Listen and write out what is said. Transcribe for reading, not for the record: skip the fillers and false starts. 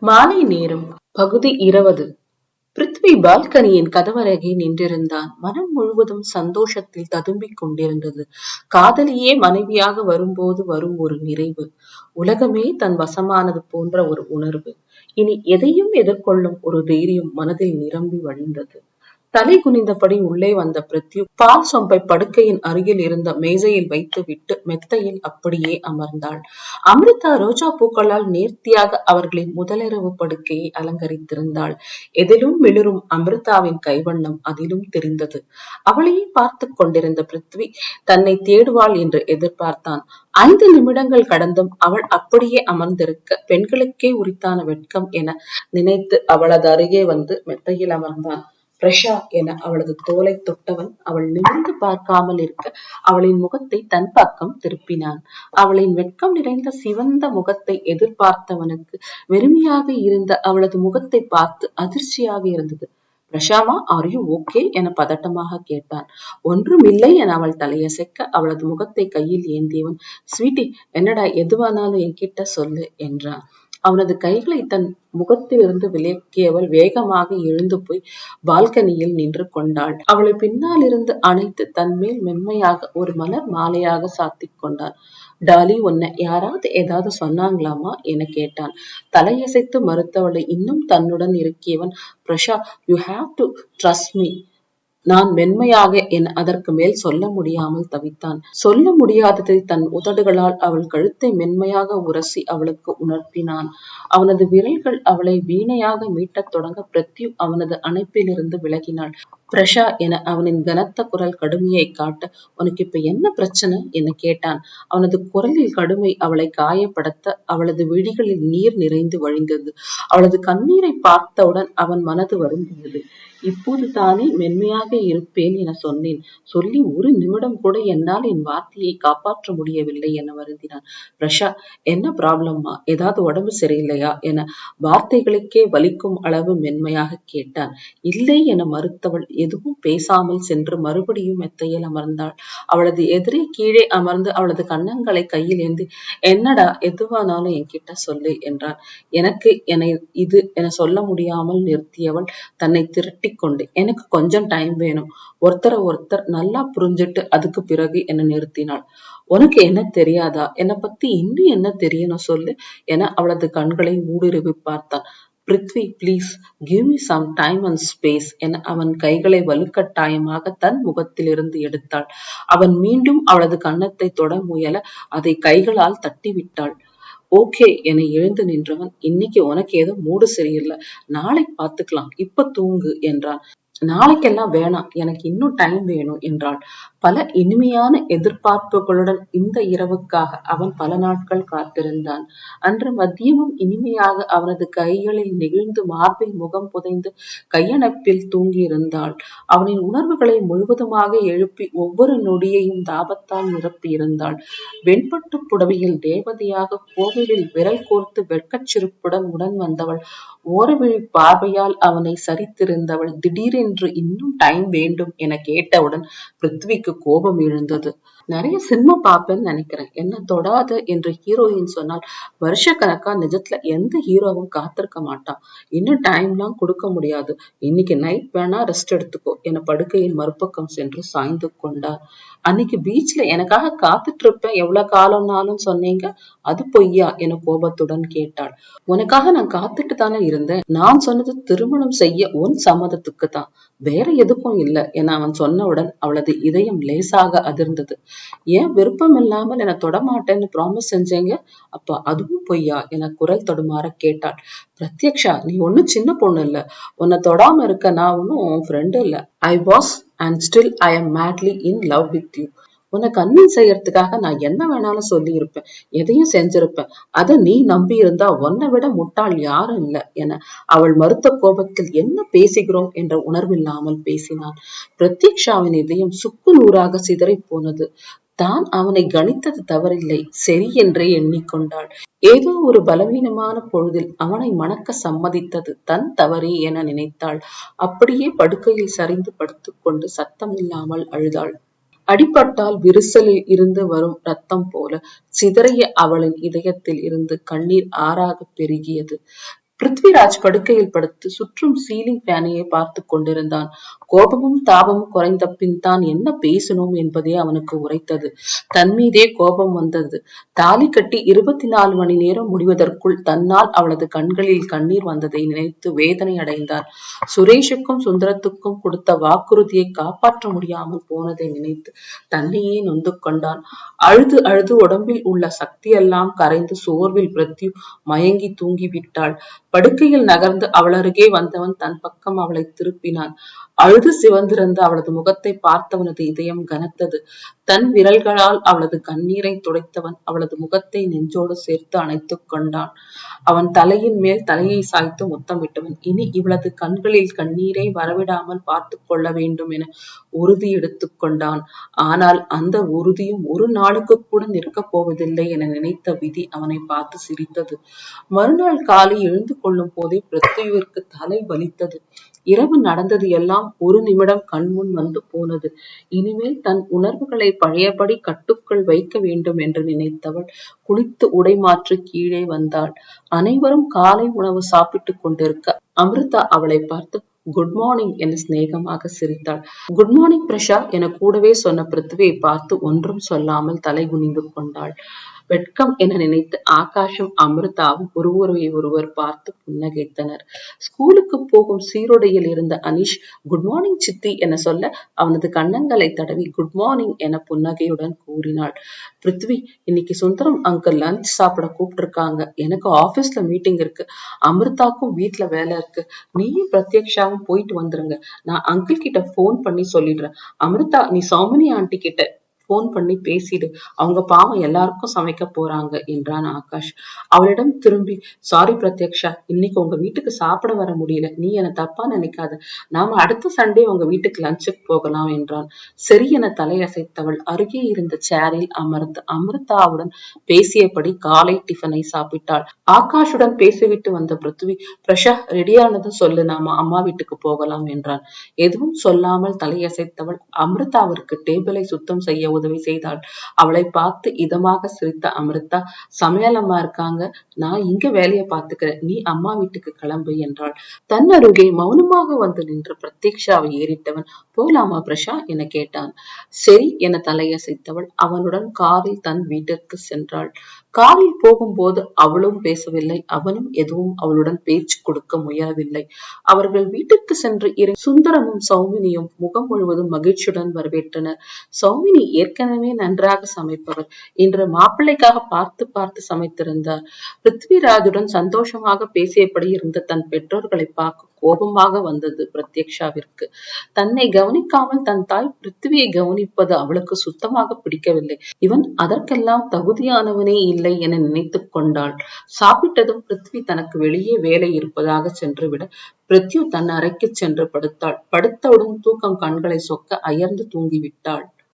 மாலை நேரம். பகுதி 20. பிருத்வி பால்கனியின் கதவருகே நின்றிருந்தான். மனம் முழுவதும் சந்தோஷத்தில் ததும்பிக் கொண்டிருந்தது. காதலியே மனைவியாக வரும்போது வரும் ஒரு நிறைவு, உலகமே தன் வசமானது போன்ற ஒரு உணர்வு, இனி எதையும் எதிர்கொள்ளும் ஒரு தைரியம் மனதில் நிரம்பி வழிந்தது. தலை குனிந்தபடி உள்ளே வந்த பிருத்வி பால் சொம்பை படுக்கையின் அருகில் இருந்த மேஜையில் வைத்து விட்டு மெத்தையில் அப்படியே அமர்ந்தாள். அமிர்தா ரோஜா பூக்களால் நேர்த்தியாக அவர்களின் முதலிரவு படுக்கையை அலங்கரித்திருந்தாள். எதிலும் மிளிரும் அமிர்தாவின் கைவண்ணம் அதிலும் தெரிந்தது. அவளையே பார்த்து கொண்டிருந்த பிருத்வி தன்னை தேடுவாள் என்று எதிர்பார்த்தான். 5 நிமிடங்கள் கடந்தும் அவள் அப்படியே அமர்ந்திருக்க பெண்களுக்கே உரித்தான வெட்கம் என நினைத்து அவளது அருகே வந்து மெத்தையில் அமர்ந்தான். பிரஷா என அவளது தோலை தொட்டவன் அவள் நிமிர்ந்து பார்க்காமல் இருக்க அவளின் முகத்தை தன் பக்கம் திருப்பினான். அவளின் வெட்கம் நிறைந்த சிவந்த முகத்தை எதிர்பார்த்தவனுக்கு வெறுமையாக இருந்த அவளது முகத்தை பார்த்து அதிர்ச்சியாக இருந்தது. பிரஷாமா, ஆர் யூ ஓகே என பதட்டமாக கேட்டான். ஒன்றுமில்லை என அவள் தலையசைக்க அவளது முகத்தை கையில் ஏந்தியவன், ஸ்வீட்டி, என்னடா, எதுவானாலும் என்கிட்ட சொல்லு என்றான். அவனது கைகளை தன் முகத்திலிருந்து விலக்கியவள் வேகமாக எழுந்து போய் பால்கனியில் நின்று கொண்டாள். அவளை பின்னால் இருந்து அணைத்து தன் மேல் மென்மையாக ஒரு மலர் மாலையாக சாத்திக் கொண்டான். டாலி, உன்னை யாராவது ஏதாவது சொன்னாங்களாமா என கேட்டான். தலையசைத்து மறுத்தவளை இன்னும் தன்னுடன் இருக்கியவன், Prasha, you have to trust me. நான் மென்மையாக அதற்கு மேல் சொல்ல முடியாமல் தவித்தான். சொல்ல முடியாததை தன் உதடுகளால் அவள் கழுத்தை மென்மையாக உரசி அவளுக்கு உணர்த்தினான். அவனது விரல்கள் அவளை வீணையாக மீட்டத் தொடங்க பிருத்வி அவனது அணைப்பிலிருந்து விலகினாள். பிரஷா என அவனின் கனத்த குரல் கடுமையை காட்ட, உனக்கு இப்ப என்ன பிரச்சனை என கேட்டான். அவனது குரலில் கடுமை அவளை காயப்படுத்த அவளது விழிகளில் நீர் நிறைந்து வழிந்தது. அவளது கண்ணீரை பார்த்தவுடன் அவன் மனது வருந்தியது. இப்போது தானே மென்மையாக இருப்பேன் என சொன்னேன். சொல்லி 1 நிமிடம் கூட என்னால் என் வார்த்தையை காப்பாற்ற முடியவில்லை என வருந்தினான். பிரஷா, என்ன ப்ராப்ளம்மா? ஏதாவது உடம்பு சரியில்லையா என வார்த்தைகளுக்கே வலிக்கும் அளவு மென்மையாக கேட்டான். இல்லை என மறுத்தவள் எதுவும் பேசாமல் சென்று மறுபடியும் மெத்தையில் அமர்ந்தாள். அவளது எதிரே கீழே அமர்ந்து அவளது கன்னங்களை கையில் ஏந்தி, என்னடா, எதுவானாலும் என்கிட்ட சொல்லு என்றான். எனக்கு இது என சொல்ல முடியாமல் நிறுத்தியவள் தன்னை திரட்டி கொண்டு, எனக்கு கொஞ்சம் டைம் வேணும், ஒருத்தர் நல்லா புரிஞ்சிட்டு அதுக்கு பிறகு என்ன நிறுத்தினாள். உனக்கு என்ன தெரியாதா? என்னை பத்தி இன்னும் என்ன தெரியணும் சொல்லு என அவளது கண்களை ஊடுருவி பார்த்தான். Prithvi, please give me some time and space என அவன் கைகளை வலுக்கட்டாயமாக தன் முகத்திலிருந்து எடுத்தாள். அவன் மீண்டும் அவளது கன்னத்தை தொட முயல அதை கைகளால் தட்டிவிட்டாள். ஓகே என எழுந்து நின்றவன், இன்னைக்கு உனக்கு ஏதோ மூடு சரியில்லை, நாளைக்கு பாத்துக்கலாம், இப்ப தூங்கு என்றான். நாளைக்கெல்லாம் வேணாம், எனக்கு இன்னும் டைம் வேணும் என்றாள். பல இனிமையான எதிர்பார்ப்புகளுடன் இந்த இரவுக்காக அவன் பல நாட்கள் காத்திருந்தான். அன்று மதியமும் இனிமையாக அவனது கைகளில் நெகிழ்ந்து மார்பில் முகம் புதைந்து கையணைப்பில் தூங்கியிருந்தாள். அவனின் உணர்வுகளை முழுவதுமாக எழுப்பி ஒவ்வொரு நொடியையும் தாபத்தால் நிரப்பி இருந்தாள். வெண்பட்டு புடவையில் தேவதையாக கோவிலில் விரல் கோர்த்து வெட்கச்சிரிப்புடன் உடன் வந்தவள், ஓரவிழி பார்வையால் அவனை சரித்திருந்தவள் திடீரென்று இன்னும் டைம் வேண்டும் என கேட்டவுடன் பிருத்விக்கு கோபம் எழுந்தது. நிறைய சினிமா பாப்பேன்னு நினைக்கிறேன், என்ன தொடாத என்று ஹீரோயின் சொன்னால் வருஷ கணக்கா நிஜத்துல எந்த ஹீரோவும் காத்திருக்க மாட்டான். இன்னும் டைம்லாம் கொடுக்க முடியாது, இன்னைக்கு நைட் வேணா ரெஸ்ட் எடுத்துக்கோ என படுக்கையின் மறுபக்கம் சென்று சாய்ந்து கொண்டார். அன்னைக்கு பீச்ல எனக்காக காத்துட்டு இருப்பேன் எவ்வளவு காலம்னாலும் சொன்னீங்க, அது பொய்யா என கோபத்துடன் கேட்டாள். உனக்காக நான் காத்துட்டு தானே இருந்தேன், நான் சொன்னது திருமணம் செய்ய உன் சம்மதத்துக்கு தான், வேற எதுக்கும் இல்ல என அவன் சொன்னவுடன் அவளது இதயம் லேசாக அதிர்ந்தது. ஏன் விருப்பம் இல்லாமல் என தொடமாட்டேன்னு ப்ராமிஸ் செஞ்சேங்க, அப்ப அதுவும் பொய்யா என குரல் தடுமாற கேட்டாள். பிரத்யக்ஷா, நீ ஒன்னும் சின்ன பொண்ணு இல்ல, உன்னை தொடாம இருக்க நான் ஒன்னும் உன் ஃப்ரெண்டு இல்ல. I was and still I am madly in love with you. உன்னை கன்வின்ஸ் செய்யறதுக்காக நான் என்ன வேணாலும் சொல்லி இருப்பேன், எதையும் செஞ்சிருப்பேன். அத நீ நம்பி இருந்தா உன்னை விட முட்டாள் யாரும் இல்ல என அவள் மறுத்த கோபத்தில் என்ன பேசுகிறோம் என்ற உணர்வில்லாமல் பேசினான். பிரத்யக்ஷாவின் இதயம் சுக்கு நூறாக சிதறி போனது. தான் அவனை கணித்தது தவறில்லை, சரி என்றே எண்ணிக்கொண்டாள். ஏதோ ஒரு பலவீனமான பொழுதில் அவனை மணக்க சம்மதித்தது தன் தவறே என நினைத்தாள். அப்படியே படுக்கையில் சரிந்து படுத்துக்கொண்டு சத்தம் இல்லாமல் அழுதாள். அடிபட்டால் விரிசலில் இருந்து வரும் ரத்தம் போல சிதறிய அவளின் இதயத்தில் இருந்து கண்ணீர் ஆறாக பெருகியது. பிருத்விராஜ் படுக்கையில் படுத்து சுற்றும் சீலிங் ஃபேனையை பார்த்து கொண்டிருந்தான். கோபமும் தாபமும் குறைந்த பின் தான் என்ன பேசணும் என்பதே அவனுக்கு உரைத்தது. தன் மீதே கோபம் வந்தது. தாலி கட்டி 24 மணி நேரம் முடிவதற்குள் தன்னால் அவளது கண்களில் கண்ணீர் வந்ததை நினைத்து வேதனை அடைந்தான். சுரேஷுக்கும் சுந்தரத்துக்கும் கொடுத்த வாக்குறுதியை காப்பாற்ற முடியாமல் போனதை நினைத்து தன்னையே நொந்து கொண்டான். அழுது அழுது உடம்பில் உள்ள சக்தியெல்லாம் கரைந்து சோர்வில் பிருத்வி மயங்கி தூங்கி விட்டாள். படுக்கையில் நகர்ந்து அவளருகே வந்தவன் தன் பக்கம் அவளை திருப்பினான். அழுது சிவந்திருந்த அவளது முகத்தை பார்த்தவனது இதயம் கனத்தது. தன் விரல்களால் அவளது கண்ணீரை துடைத்தவன் அவளது முகத்தை நெஞ்சோடு சேர்த்து அணைத்துக் கொண்டான். அவன் தலையின் மேல் தலையை சாய்த்து முத்தமிட்டவன் இனி இவளது கண்களில் கண்ணீரை வரவிடாமல் பார்த்து கொள்ள வேண்டும் என உறுதி எடுத்துக் கொண்டான். ஆனால் அந்த உறுதியும் ஒரு நாளுக்கு கூட நிற்கப் போவதில்லை என நினைத்த விதி அவனை பார்த்து சிரித்தது. மறுநாள் காலை எழுந்து கொள்ளும் போதே பிருத்விற்கு தலை வலித்தது. இரவு நடந்தது எல்லாம் ஒரு நிமிடம் கண்முன் வந்து போனது. இனிமேல் தன் உணர்வுகளை பழையபடி கட்டுக்குள் வைக்க வேண்டும் என்று நினைத்தவள் குளித்து உடை மாற்றி கீழே வந்தாள். அனைவரும் காலை உணவு சாப்பிட்டுக் கொண்டிருக்க அமிர்தா அவளை பார்த்து குட் மார்னிங் என சிநேகமாக சிரித்தாள். குட் மார்னிங் பிரஷா என கூடவே சொன்ன பிருத்வியை பார்த்து ஒன்றும் சொல்லாமல் தலை குனிந்து கொண்டாள். வெட்கம் என நினைத்து ஆகாஷும் அமிர்தாவும் ஒருவரை ஒருவர் பார்த்து புன்னகைத்தனர். ஸ்கூலுக்கு போகும் சீருடையில் இருந்த அனிஷ் குட் மார்னிங் சித்தி என சொல்ல அவனது கன்னங்களை தடவி குட் மார்னிங் என புன்னகையுடன் கூறினாள். பிருத்வி, இன்னைக்கு சுந்தரம் அங்கிள் லஞ்ச் சாப்பிட கூப்பிட்டு இருக்காங்க. எனக்கு ஆபீஸ்ல மீட்டிங் இருக்கு. அமிர்தாக்கும் வீட்டுல வேலை இருக்கு. நீயும் பிரத்யக்ஷாவும் போயிட்டு வந்துருங்க. நான் அங்கிள் கிட்ட போன் பண்ணி சொல்லிடுறேன். அமிர்தா, நீ சௌமினி ஆண்டி கிட்ட போன் பண்ணி பேசிடு. அவங்க பாவம் எல்லாருக்கும் சமைக்க போறாங்க என்றான் ஆகாஷ். அவளிடம் திரும்பி சாரி பிரத்யக்ஷா, இன்னைக்கு உங்க வீட்டுக்கு சாப்பிட வர முடியல. நீ என தப்பா நினைக்காத. நாம அடுத்த சண்டே உங்க வீட்டுக்கு லஞ்சுக்கு போகலாம் என்றான். சரி என தலையசைத்தவள் அருகே இருந்த சேரில் அமர்ந்து அமிர்தாவுடன் பேசியபடி காலை டிஃபனை சாப்பிட்டாள். ஆகாஷுடன் பேசிவிட்டு வந்த பிருத்வி பிரஷா ரெடியானதும் சொல்லு, நாம அம்மா வீட்டுக்கு போகலாம் என்றான். எதுவும் சொல்லாமல் தலையசைத்தவள் அமிர்தாவிற்கு டேபிளை சுத்தம் செய்ய உதவி செய்தாள். அவளை பார்த்து இதமாக சிரித்த அமிர்தா சமையல் அம்மா இருக்காங்க, நான் இங்க வேலையை பார்த்துக்கிறேன், நீ அம்மா வீட்டுக்கு கிளம்பு என்றாள். தன் அருகே மௌனமாக வந்து நின்று பிரத்யக்ஷாவை ஏறிட்டவன் போலாமா பிரஷா என கேட்டான். சரி என தலையசைத்தவள் அவனுடன் காரில் தன் வீட்டிற்கு சென்றாள். காரில் போகும்போது அவளும் பேசவில்லை, அவனும் எதுவும் அவளுடன் பேச்சு கொடுக்க முயலவில்லை. அவர்கள் வீட்டுக்கு சென்று சுந்தரமும் சௌமினியும் முகம் முழுவதும் மகிழ்ச்சியுடன் வரவேற்றனர். சௌமினி ஏற்கனவே நன்றாக சமைப்பவர். இன்று மாப்பிள்ளைக்காக பார்த்து பார்த்து சமைத்திருந்தார். பிருத்விராஜுடன் சந்தோஷமாக பேசியபடி இருந்த தன் பெற்றோர்களை பார்க்க கோபமாக வந்தது பிரத்யக்ஷாவிற்கு. தன்னை கவனிக்காமல் தன் தாய் பிருத்வியை கவனிப்பது அவளுக்கு சுத்தமாக பிடிக்கவில்லை. இவன் அதற்கெல்லாம் தகுதியானவனே இல்லை என நினைத்துக் கொண்டாள். சாப்பிட்டதும் பிருத்வி தனக்கு வெளியே வேலை இருப்பதாக சென்றுவிட பிருத்யு தன் அறைக்கு சென்று படுத்தாள். படுத்தவுடன் தூக்கம் கண்களை சொக்க அயர்ந்து தூங்கிவிட்டாள்.